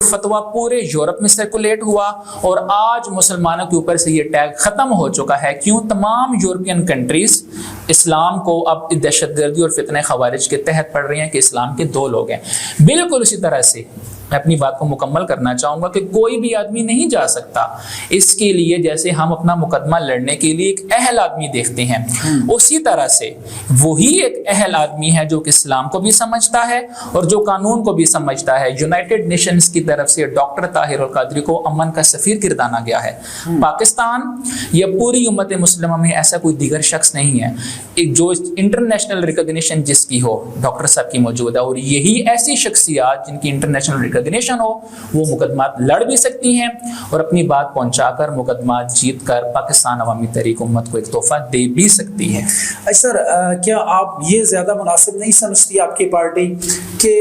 फतवा पूरे यूरोप में सर्कुलेट हुआ और आज मुसलमानों के ऊपर से ये टैग खत्म हो चुका है। क्यों? तमाम यूरोपियन कंट्रीज इस्लाम को अब दहशतगर्दी और फितने खवारिज के तहत पढ़ रही हैं कि इस्लाम के दो लोग हैं। बिल्कुल उसी तरह से मैं अपनी बात को मुकम्मल करना चाहूंगा कि कोई भी आदमी नहीं जा सकता इसके लिए, जैसे हम अपना मुकदमा लड़ने के लिए एक अहल आदमी देखते हैं, उसी तरह से वही एक अहल आदमी है जो कि इस्लाम को भी समझता है और जो कानून को भी समझता है। यूनाइटेड नेशंस की तरफ से डॉक्टर ताहिर अल कादरी को अमन का सफीर किरदाना गया है। पाकिस्तान या पूरी उम्मत मुस्लिमा में ऐसा कोई दीगर शख्स नहीं है एक जो इंटरनेशनल रिकॉग्निशन जिसकी हो, डॉक्टर साहब की मौजूद है। और यही ऐसी शख्सियात जिनकी इंटरनेशनल रिकॉग्निशन हो वो मुकदमा लड़ भी सकती हैं और अपनी बात पहुंचाकर मुकदमा जीत कर पाकिस्तान अवामी तहरीक उम्मत को एक तोहफा दे भी सकती है। सर, क्या आप ये ज्यादा मुनासिब नहीं समझती आपकी पार्टी कि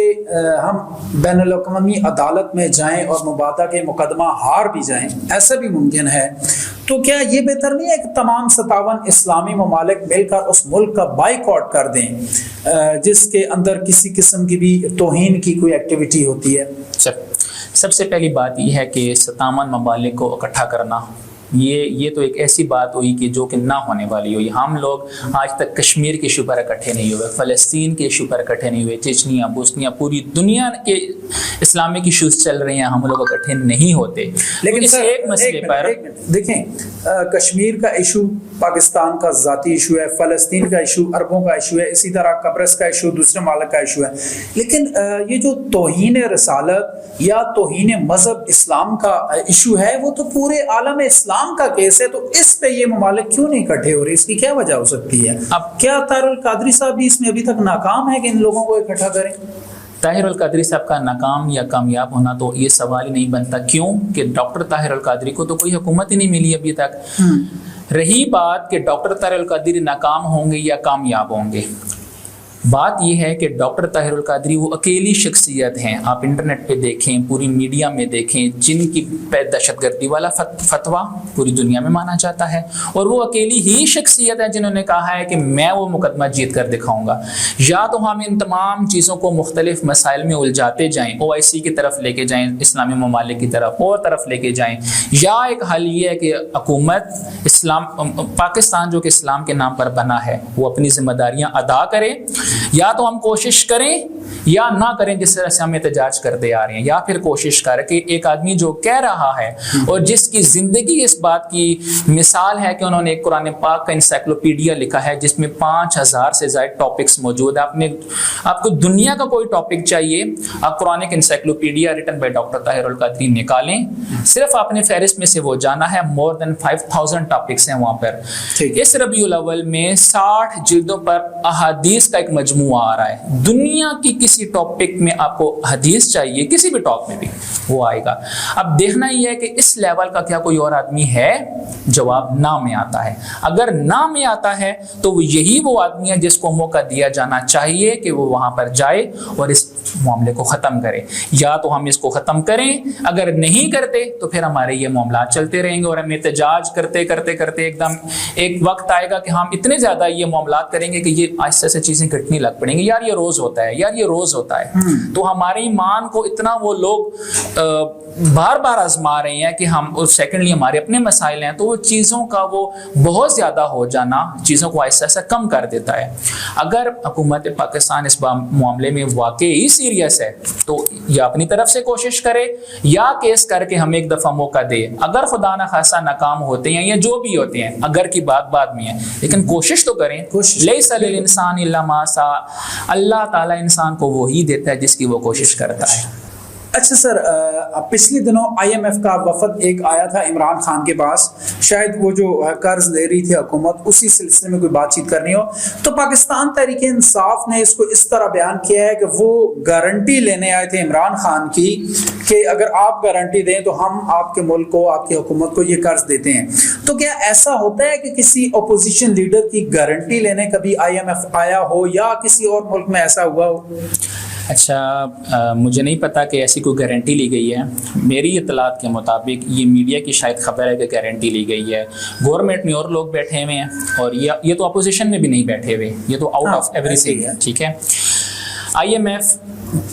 हम बैनुल अक़वामी अदालत में जाएं और मुबादा के मुकदमा हार भी जाएं? ऐसा भी मुमकिन है। तो क्या ये बेहतर नहीं है कि तमाम 57 इस्लामी ममालिक मिलकर उस मुल्क का बाइकआउट कर दें जिसके अंदर किसी किस्म की भी तौहीन की कोई एक्टिविटी होती है? सबसे पहली बात यह है कि 57 ममालिक को इकट्ठा करना ये तो एक ऐसी बात हुई कि जो कि ना होने वाली हुई। हम लोग आज तक कश्मीर के इशू पर इकट्ठे नहीं हुए, फ़लस्तीन के इशू पर इकट्ठे नहीं हुए, चेचनिया, बोस्निया, पूरी दुनिया के इस्लामिक इशूज चल रहे हैं, हम लोग इकट्ठे नहीं होते। लेकिन तो एक मसले पर देखें, कश्मीर का इशू पाकिस्तान का ज़ाती इशू है, फ़लस्तीन का इशू अरबों का इशू है, इसी तरह कब्रस का इशू दूसरे मालिक का इशू है। लेकिन ये जो तौहीन रसालत या तौहीन मजहब इस्लाम का इशू है वो तो पूरे आलम इस्लाम का केस है। तो इस पे ये ममालिक क्यों नहीं इकट्ठे हो रहे? इसकी क्या वजह हो सकती है? अब क्या ताहिर अल कादरी साहब भी इसमें अभी तक नाकाम है कि इन लोगों को इकट्ठा करें? ताहिर अल कादरी साहब का नाकाम या कामयाब होना तो ये सवाल ही नहीं बनता। क्यों कि डॉक्टर ताहिर अल कादरी को तो कोई हुकूमत ही नहीं मिली अभी तक। रही बात कि डॉक्टर ताहिर अल कादरी नाकाम होंगे या कामयाब होंगे, बात यह है कि डॉक्टर ताहिर अल कादरी वो अकेली शख्सियत हैं। आप इंटरनेट पे देखें, पूरी मीडिया में देखें, जिनकी दहशतगर्दी वाला फतवा पूरी दुनिया में माना जाता है और वो अकेली ही शख्सियत है जिन्होंने कहा है कि मैं वो मुकदमा जीत कर दिखाऊंगा। या तो हम इन तमाम चीज़ों को मुख्तलिफ मसाइल में उलझाते जाएँ, OIC की तरफ लेके जाएँ, इस्लामी ममालिक की तरफ और तरफ लेके जाएँ, या एक हल ये है कि हुकूमत इस्लाम पाकिस्तान जो कि इस्लाम के नाम पर बना है वो अपनी जिम्मेदारियाँ अदा करे। या तो हम कोशिश करें या ना करें जिस तरह से हम एहतजाज करते आ रहे हैं, या फिर कोशिश करें कि एक आदमी जो कह रहा है और जिसकी जिंदगी इस बात की मिसाल है कि उन्होंने एक कुरान पाक का इंसाइक्लोपीडिया लिखा है जिसमें 5000 से ज्यादा टॉपिक्स मौजूद है। आपको दुनिया का कोई टॉपिक चाहिए, आप कुरान encyclopedia written by doctor Tahir al Qadri निकालें, सिर्फ आपने फहरिस्त में से वो जाना है। मोर देन 5000 टॉपिक्स हैं वहां पर। इस रबीउल अव्वल में 60 जिल्दों पर अहादीस का एक मजमूआ आ रहा है। दुनिया की किसी टॉपिक में आपको हदीस चाहिए, किसी भी टॉप में भी वो आएगा। अब देखना यह है कि इस लेवल का क्या कोई और आदमी है? जवाब ना में आता है। अगर ना में आता है तो यही वो आदमी है जिसको मौका दिया जाना चाहिए कि वो वहां पर जाए और इस मामले को खत्म करे। या तो हम इसको खत्म करें, अगर नहीं करते तो फिर हमारे ये मामला चलते रहेंगे और हम एहतजाज करते करते करते एकदम एक वक्त आएगा कि हम इतने ज्यादा ये मामला करेंगे कि ये आहिस्ते से चीजें घटने लग पड़ेंगी। यार ये रोज होता है, यार ये रोज होता है। तो हमारे ईमान को इतना वो लोग बार बार आजमा रहे हैं कि हम उस सेकेंडली हमारे अपने मसाइल हैं, तो वो चीज़ों का वो बहुत ज़्यादा हो जाना चीज़ों को ऐसा ऐसा कम कर देता है। अगर हुकूमत पाकिस्तान इस मामले में वाकई सीरियस है तो या अपनी तरफ से कोशिश करे या केस करके हम एक दफ़ा मौका दे। अगर खुदा न खासा नाकाम होते हैं या जो भी होते हैं, अगर की बात बाद में है, लेकिन कोशिश तो करें। लैसा लिल इंसान इल्ला मा सा, अल्लाह ताला इंसान को वही देता है जिसकी वो कोशिश करता है। अच्छा सर, पिछले दिनों IMF का वफद एक आया था इमरान खान के पास, शायद वो जो कर्ज ले रही थी हुकूमत, उसी सिलसिले में कोई बातचीत करनी हो, तो पाकिस्तान तहरीक इंसाफ ने इसको इस तरह बयान किया है कि वो गारंटी लेने आए थे इमरान खान की कि अगर आप गारंटी दें तो हम आपके मुल्क को, आपकी हुकूमत को ये कर्ज देते हैं। तो क्या ऐसा होता है कि किसी अपोजिशन लीडर की गारंटी लेने कभी IMF आया हो या किसी और मुल्क में ऐसा हुआ हो? अच्छा, मुझे नहीं पता कि ऐसी कोई गारंटी ली गई है। मेरी इत्तलात के मुताबिक ये मीडिया की शायद खबर है कि गारंटी ली गई है। गवर्नमेंट में और लोग बैठे हुए हैं और ये तो अपोजिशन में भी नहीं बैठे हुए, ये तो आउट ऑफ एवरीथिंग है। ठीक है, IMF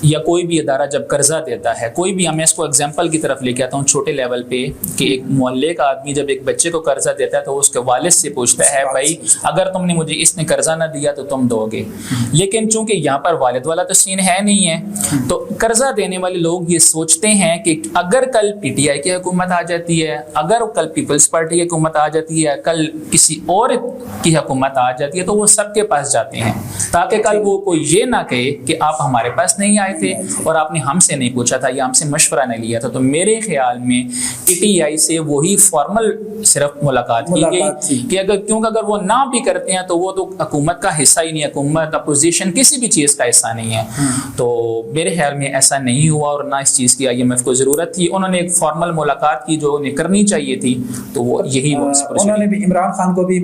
या कोई भी इदारा जब कर्जा देता है, कोई भी, मैं इसको एग्जांपल की तरफ लेके आता हूँ छोटे लेवल पे, कि एक मोहल्ले का आदमी जब एक बच्चे को कर्जा देता है तो उसके वालिद से पूछता है, भाई अगर तुमने मुझे इसने कर्जा ना दिया तो तुम दोगे। लेकिन चूंकि यहाँ पर वालिद वाला तो सीन है नहीं है, तो कर्जा देने वाले लोग ये सोचते हैं कि अगर कल पीटीआई की हुकूमत आ जाती है, अगर कल पीपल्स पार्टी की हुकूमत आ जाती है, कल किसी और की हुकूमत आ जाती है, तो वो सबके पास जाते हैं ताकि कल वो कोई ये ना कहे कि आप हमारे पास नहीं आए थे और आपने हमसे नहीं पूछा था या हमसे मशवरा नहीं लिया था। तो मेरे ख्याल में पीटीआई से वही फॉर्मल सिर्फ मुलाकात की गई कि क्योंकि अगर वो ना भी करते हैं तो वो तो हुकूमत का हिस्सा ही नहीं, हुकूमत अपोजिशन किसी भी चीज़ का हिस्सा नहीं है। तो मेरे ख्याल में ऐसा नहीं हुआ और ना इस चीज़ की IMF को ज़रूरत थी। उन्होंने एक फॉर्मल मुलाकात की जो उन्हें करनी चाहिए थी, तो वो यही उन्होंने भी इमरान खान को भी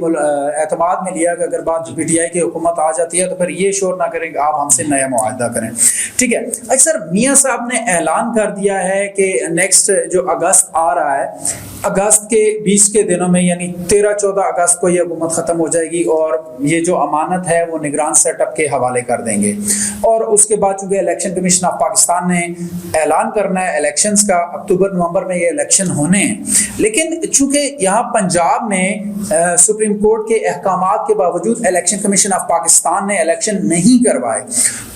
एतमाद में लिया कि अगर बात पीटीआई की हुकूमत आ जाती है तो फिर ये शोर ना करें कि आप हमसे नया मुआहदा करें। ठीक है, अक्सर मियाँ साहब ने ऐलान कर दिया है कि नेक्स्ट जो अगस्त आ रहा है, अगस्त के 20 के दिनों में यानी 13-14 अगस्त को ये हुकूमत ख़त्म हो जाएगी और ये जो अमानत है वो निगरान सेटअप के हवाले कर देंगे। और उसके बाद चूँकि इलेक्शन कमीशन ऑफ पाकिस्तान ने ऐलान करना है इलेक्शंस का, अक्टूबर-नवंबर में ये इलेक्शन होने हैं, लेकिन चूँकि यहाँ पंजाब में सुप्रीम कोर्ट के अहकामात के बावजूद इलेक्शन कमीशन ऑफ पाकिस्तान ने इलेक्शन नहीं करवाए,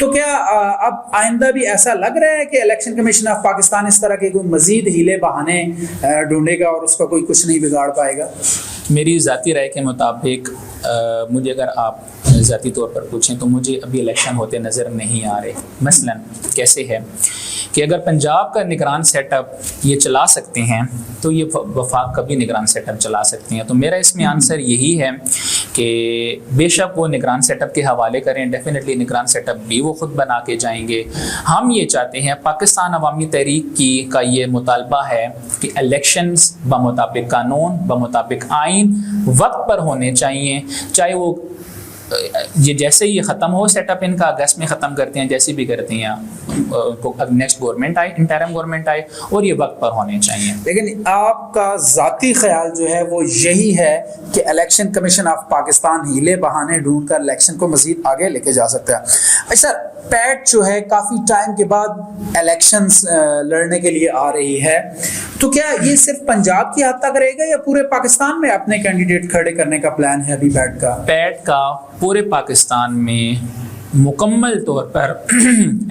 तो क्या अब आइंदा भी ऐसा लग रहा है कि इलेक्शन कमीशन ऑफ पाकिस्तान इस तरह के कोई मजीद हीले बहाने ढूंढेगा और उसका कोई कुछ नहीं बिगाड़ पाएगा? मेरी ज़ाती राय के मुताबिक मुझे अगर आप ज़ाती तौर पर पूछें तो मुझे अभी इलेक्शन होते नज़र नहीं आ रहे। मसलन कैसे है कि अगर पंजाब का निगरान सेटअप ये चला सकते हैं तो ये वफाक का भी निगरान सेटअप चला सकते हैं। तो मेरा इसमें आंसर यही है कि बेशक वो निगरान सेटअप के हवाले करें, डेफिनेटली निगरान सेटअप भी वो ख़ुद बना के जाएंगे। हम ये चाहते हैं, पाकिस्तान अवामी तहरीक की का ये मुतालबा है कि इलेक्शंस बमुताबिक कानून, बमुताबिक आइन वक्त पर होने चाहिए, चाहे वो ये जैसे ही ख़त्म हो सेटअप इनका, अगस्त में ख़त्म करते हैं, जैसे भी करते हैं, नेक्स्ट गवर्नमेंट आए, इंटरिम गवर्नमेंट आए, और ये वक्त पर होने चाहिए। लेकिन आपका ज़ाती ख्याल जो है वो यही है कि election commission of Pakistan Healy बहाने ढूंढ कर इलेक्शन को मजीद आगे लेके जा सकता है। अच्छा, पैट जो है काफ़ी टाइम के बाद इलेक्शंस लड़ने के लिए आ रही है, तो क्या ये सिर्फ पंजाब की हद तक रहेगा या पूरे पाकिस्तान में अपने कैंडिडेट खड़े करने का प्लान है अभी पैट का? पैट का पूरे पाकिस्तान में मुकम्मल तौर पर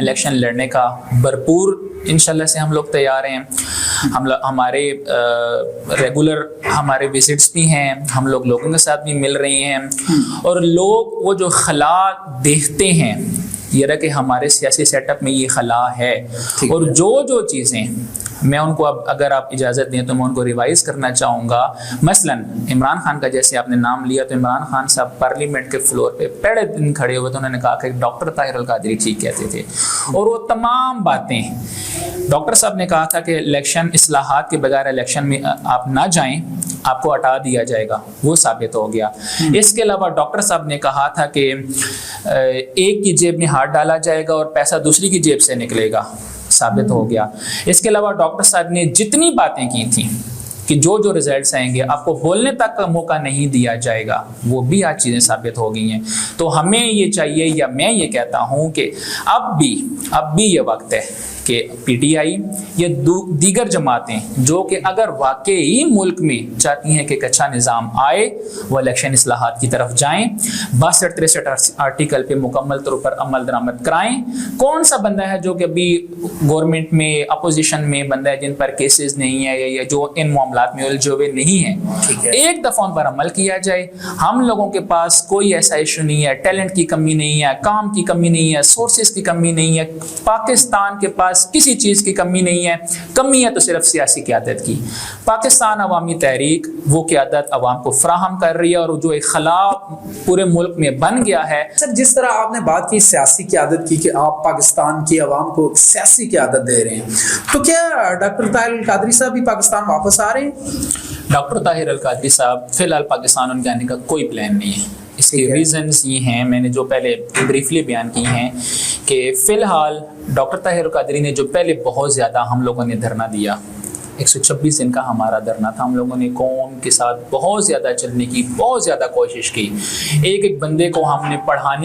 इलेक्शन लड़ने का भरपूर इंशाल्लाह से हम लोग तैयार हैं। हमारे रेगुलर हमारे विजिट्स भी हैं, हम लोग लोगों के साथ भी मिल रहे हैं और लोग वो जो खला देखते हैं ये रहा कि हमारे सियासी सेटअप में ये खला है, और जो चीज़ें मैं उनको, अब अगर आप इजाज़त दें तो मैं उनको रिवाइज़ करना चाहूँगा। मसलन इमरान खान का जैसे आपने नाम लिया, तो इमरान खान साहब पार्लियामेंट के फ्लोर पे पहले दिन खड़े हुए तो उन्होंने कहा कि डॉक्टर ताहिर अल कादरी ठीक कहते थे, और वो तमाम बातें डॉक्टर साहब ने कहा था कि इलेक्शन इस्लाहात के बगैर इलेक्शन में आप ना जाएं, आपको हटा दिया जाएगा, वो साबित हो गया। इसके अलावा डॉक्टर साहब ने कहा था कि एक की जेब में हाथ डाला जाएगा और पैसा दूसरी की जेब से निकलेगा, साबित हो गया। इसके अलावा डॉक्टर साहब ने जितनी बातें की थी कि जो रिजल्ट्स आएंगे आपको बोलने तक का मौका नहीं दिया जाएगा, वो भी आज चीज़ें साबित हो गई हैं। तो हमें ये चाहिए, या मैं ये कहता हूँ कि अब भी ये वक्त है कि पीटीआई या दीगर जमातें जो कि अगर वाकई मुल्क में चाहती हैं कि एक अच्छा निज़ाम आए, वो इलेक्शन इस्लाहात की तरफ जाएं, 62-63 आर्टिकल पे मुकम्मल तौर पर अमल दरामद कराएं। कौन सा बंदा है जो कि अभी गवर्नमेंट में अपोजिशन में बंदा है जिन पर केसेस नहीं है या जो इन मामलात में उलझे हुए नहीं है, एक दफ़ा उन पर अमल किया जाए। हम लोगों के पास कोई ऐसा इशू नहीं है, टैलेंट की कमी नहीं है, काम की कमी नहीं है, सोर्सेज की कमी नहीं है, पाकिस्तान के पास किसी चीज़ की कमी नहीं है। कमी है तो सिर्फ सियासी क़यादत की। पाकिस्तान अवामी तहरीक वो क़यादत अवाम को फराहम कर रही है और जो एक खला पूरे मुल्क में बन गया है। सर, जिस तरह आपने बात की सियासी क़यादत की कि आप पाकिस्तान की अवाम को सियासी क़यादत दे रहे हैं, तो क्या डॉक्टर ताहिर अल कादरी साहब भी पाकिस्तान वापस आ रहे हैं? डॉक्टर ताहिर अल कादरी साहब फ़िलहाल पाकिस्तान उनके आने का कोई प्लान नहीं है। इसके रीज़न्स ये हैं, मैंने जो पहले ब्रीफली बयान की हैं कि फ़िलहाल डॉक्टर ताहिर अल कादरी ने जो पहले बहुत ज़्यादा हम लोगों ने धरना दिया, 126 दिन का हमारा धरना था, हम लोगों ने कौम के साथ बहुत ज़्यादा चलने की बहुत ज़्यादा कोशिश की, एक एक बंदे को हमने पढ़ाने